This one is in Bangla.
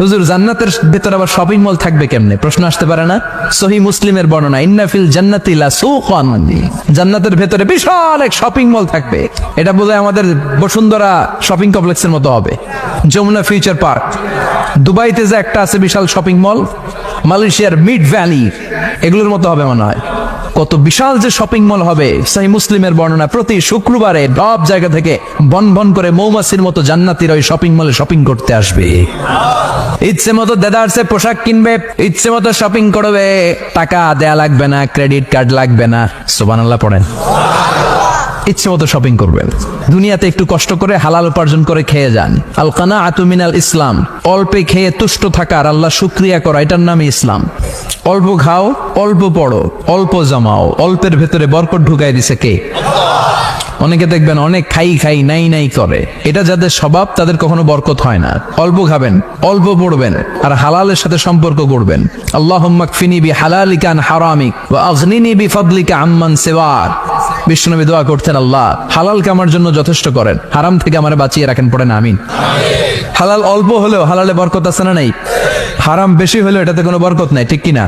হুজুর জান্নাতের ভেতর আবার শপিং মল থাকবে কেমনে? প্রশ্ন আসতে পারে না? সহিহ মুসলিমের বর্ণনা, ইন্না ফিল জান্নাতি লাসুকান, জান্নাতের ভেতরে বিশাল এক শপিং মল থাকবে। এটা বোধহয় আমাদের বসুন্ধরা শপিং কমপ্লেক্সের মতো হবে, যমুনা ফিউচার পার্ক। দুবাইতে যে একটা আছে বিশাল শপিং মল, মালয়েশিয়ার মিড ভ্যালি, এগুলোর মতো হবে মনে হয়। কত বিশাল যে শপিং মল হবে। সহিহ মুসলিমের বর্ণনা, প্রতি শুক্রবারে সব জায়গা থেকে বন বন করে মৌমাছির মতো জান্নাতীরা ওই শপিং মলে শপিং করতে আসবে। ইচ্ছে মতো দেদারসে পোশাক কিনবে, ইচ্ছে মতো শপিং করবে, টাকা দেয়া লাগবে না, ক্রেডিট কার্ড লাগবে না। সুবহানাল্লাহ পড়েন। ইচ্ছে মতো শপিং করবেন। দুনিয়াতে একটু কষ্ট করে হালাল উপার্জন করে খেয়ে যান। আল কানাআতু মিনাল ইসলাম, অল্পে খেয়ে তুষ্ট থাকা আর আল্লাহ শুকরিয়া করা, এটার নামই ইসলাম। অল্প খাও, অল্প পড়ো, অল্প জমাও, অল্পের ভেতরে বরকত ঢুকাই দিছে কে? অনেকে দেখবেন অনেক খাই খাই নাই নাই করে, এটা যাদের স্বভাব তাদের কখনো বরকত হয় না। অল্প খাবেন, অল্প পড়বেন, আর হালালের সাথে সম্পর্ক করবেন। আল্লাহুম্মা কফিনি বিহালালিকা আন হারামিক ওয়া আগনিনি বিফাদলিকা আম্মান সিওয়াক। বিশ্বনবী দোয়া করতেন, আল্লাহ হালালকে আমার জন্য যথেষ্ট করেন, হারাম থেকে আমারে বাঁচিয়ে রাখেন। পড়েন আমিন। হালাল অল্প হলেও হালালে বরকত আছে না নাই? হারাম বেশি হলেও এটাতে কোনো বরকত নাই, ঠিক কিনা?